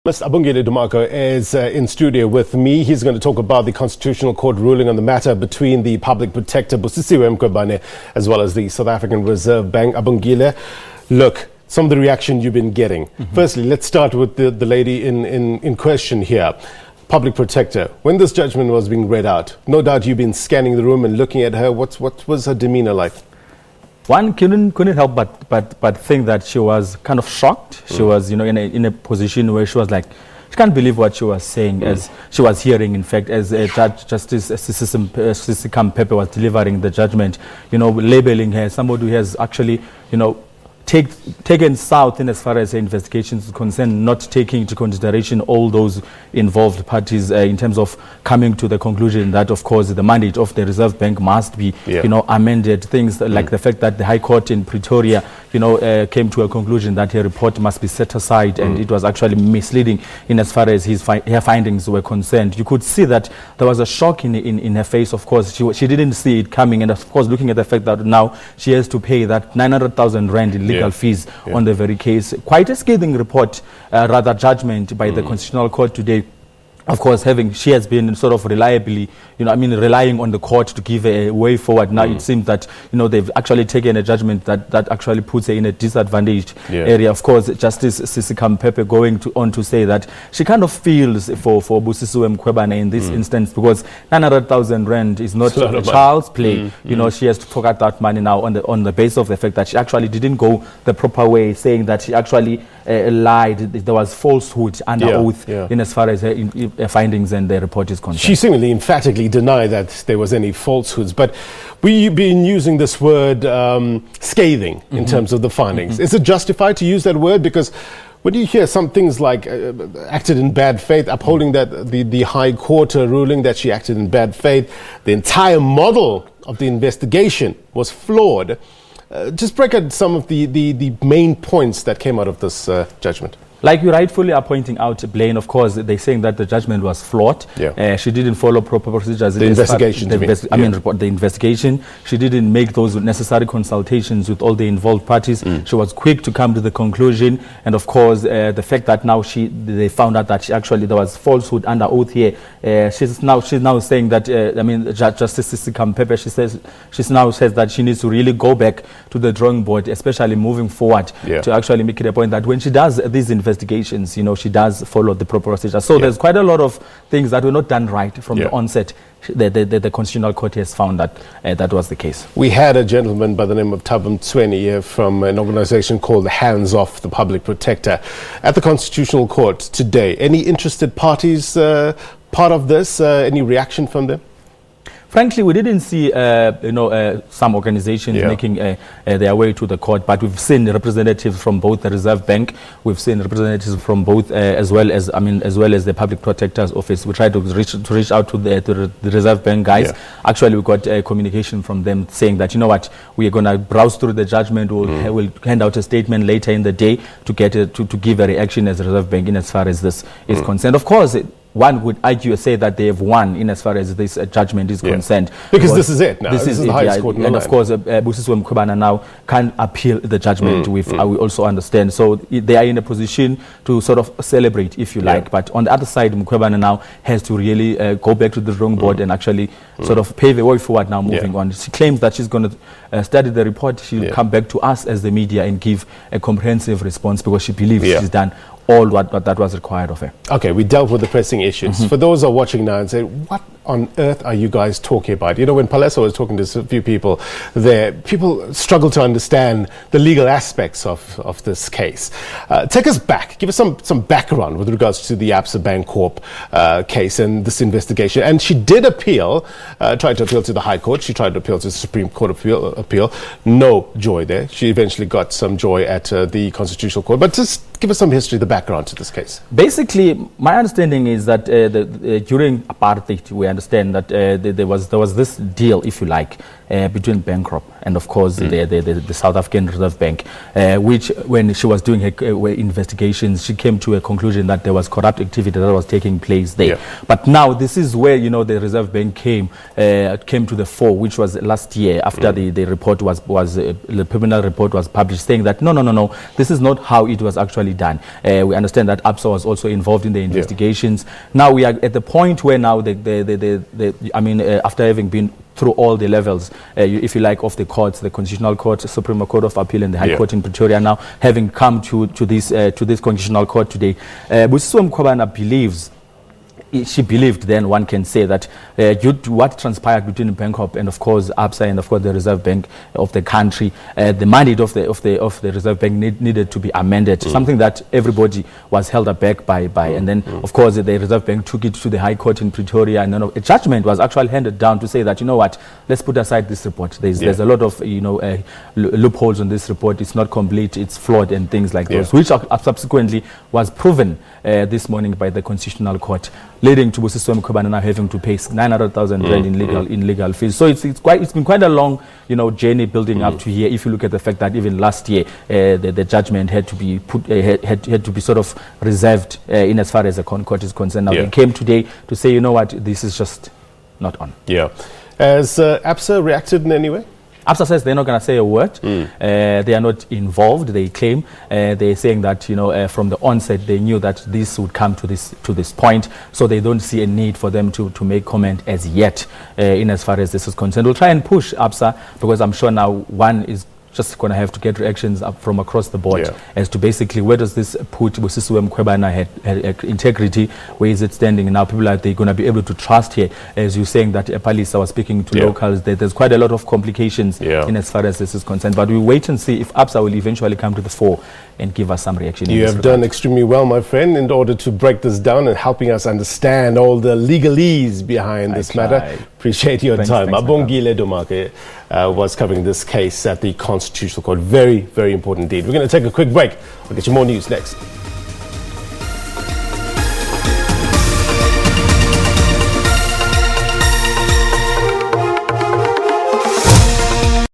Mr. Abongile Dumako is in studio with me. He's going to talk about the Constitutional Court ruling on the matter between the Public Protector Busisiwe Mkhwebane as well as the South African Reserve Bank. Abongile, look, some of the reaction you've been getting. Firstly, let's start with the lady in question here. Public Protector, when this judgment was being read out, no doubt you've been scanning the room and looking at her. What was her demeanor like? One couldn't help but think that she was kind of shocked. She was, in a position where she was like, she can't believe what she was saying, as she was hearing, in fact, as Justice Sisi Mkhwebane was delivering the judgment, labeling her somebody who has actually, taken south in as far as the investigations is concerned, not taking into consideration all those involved parties in terms of coming to the conclusion that, of course, the mandate of the Reserve Bank must be, amended. Things like the fact that the High Court in Pretoria, came to a conclusion that her report must be set aside, and it was actually misleading in as far as her findings were concerned. You could see that there was a shock in her face. Of course, she didn't see it coming, and of course, looking at the fact that now she has to pay that 900,000 rand in legal fees on the very case. Quite a scathing report, judgment by the Constitutional Court today. Of course, she has been sort of reliably, relying on the court to give a way forward. Now it seems that, they've actually taken a judgment that actually puts her in a disadvantaged area. Of course, Justice Sisi Mkhwebane going on to say that she kind of feels for Busisiwe Mkhwebane in this instance, because 900,000 rand is not a child's play. She has to fork that money now on the basis of the fact that she actually didn't go the proper way, saying that she actually lied. There was falsehood under oath in as far as her findings and the report is concerned. She seemingly emphatically denied that there was any falsehoods, but we've been using this word scathing in terms of the findings. Is it justified to use that word? Because when you hear some things like acted in bad faith, upholding that the High Court ruling that she acted in bad faith, the entire model of the investigation was flawed. Just break out some of the main points that came out of this judgment. Like you rightfully are pointing out, Blaine, of course, they're saying that the judgment was flawed. She didn't follow proper procedures. The investigation. The investigation. She didn't make those necessary consultations with all the involved parties. She was quick to come to the conclusion. And of course, the fact that now they found out that there was falsehood under oath here. She's now saying that, Justice Sisi Mkhwebane, she now says that she needs to really go back to the drawing board, especially moving forward, to actually make it a point that when she does these investigations, she does follow the proper procedure. So there's quite a lot of things that were not done right from the onset. The Constitutional Court has found that that was the case. We had a gentleman by the name of Thabo Mtsweni from an organization called Hands Off the Public Protector at the Constitutional Court today. Any interested parties part of this? Any reaction from them? Frankly, we didn't see, some organizations making their way to the court, but we've seen representatives from both the Reserve Bank. We've seen representatives from both, as well as the Public Protector's Office. We tried to reach out to the Reserve Bank guys. Actually, we got communication from them saying that, we are going to browse through the judgment. We'll hand out a statement later in the day to get to give a reaction as the Reserve Bank in as far as this is concerned. Of course, one would argue or say that they have won in as far as this judgment is concerned. Because this is it now. This is the highest court in the land. And of course, Busisiwe Mkhwebane now can appeal the judgment. We also understand. So they are in a position to sort of celebrate, if you like. But on the other side, Mkhwebane now has to really go back to the drawing board and actually sort of pave the way forward now, moving on. She claims that she's going to study the report. She'll come back to us as the media and give a comprehensive response, because she believes she's done all what that was required of her. Okay, we dealt with the pressing issues. For those who are watching now and say, what on earth are you guys talking about? When Palesa was talking to a few people there, people struggle to understand the legal aspects of this case. Take us back. Give us some background with regards to the Absa Bank Corp case and this investigation. And she did appeal, tried to appeal to the High Court. She tried to appeal to the Supreme Court appeal. No joy there. She eventually got some joy at the Constitutional Court. But just give us some history, the background to this case. Basically, my understanding is that during apartheid, we understand that there was this deal, if you like, between Bankrop and, of course, the South African Reserve Bank, which, when she was doing her investigations, she came to a conclusion that there was corrupt activity that was taking place there. Yeah. But now this is where, you know, the Reserve Bank came to the fore, which was last year after the report was the preliminary report was published, saying that no, this is not how it was actually done. We understand that ABSA was also involved in the investigations. Yeah. Now we are at the point where now after having been through all the levels, if you like, of the courts, the Constitutional Court, Supreme Court of Appeal, and the High Court in Pretoria, now having come to this Constitutional Court today, Busisiwe Mkhwebane believes. She believed then, one can say, that what transpired between Bankrop and, of course, ABSA and, of course, the Reserve Bank of the country, the mandate of the Reserve Bank needed to be amended, something that everybody was held aback by. And then, of course, the Reserve Bank took it to the High Court in Pretoria, and then a judgment was actually handed down to say that, you know what, let's put aside this report. There's a lot of, loopholes on this report. It's not complete, it's flawed, and things like those, which subsequently was proven this morning by the Constitutional Court, leading to Busisiwe Mkhwebane now having to pay 900,000 rand in legal fees. So it's been quite a long, journey building up to here. If you look at the fact that even last year the judgment had to be had to be sort of reserved in as far as the ConCourt is concerned. Now they came today to say, you know what, this is just not on. Yeah. Has ABSA reacted in any way? ABSA says they're not going to say a word. They are not involved, they claim. They're saying that, from the onset, they knew that this would come to this point, so they don't see a need for them to make comment as yet in as far as this is concerned. We'll try and push ABSA, because I'm sure now one is just going to have to get reactions up from across the board as to basically where does this put Busisiwe Mkhwebane integrity, where is it standing now? People are they going to be able to trust here, as you're saying that Palisa was speaking to locals, there's quite a lot of complications in as far as this is concerned, but we wait and see if ABSA will eventually come to the fore and give us some reaction. You have done extremely well, my friend, in order to break this down and helping us understand all the legalese behind this matter. Appreciate your time. Abongile Dumako was covering this case at the Constitutional Court. Very, very important indeed. We're going to take a quick break. We'll get you more news next.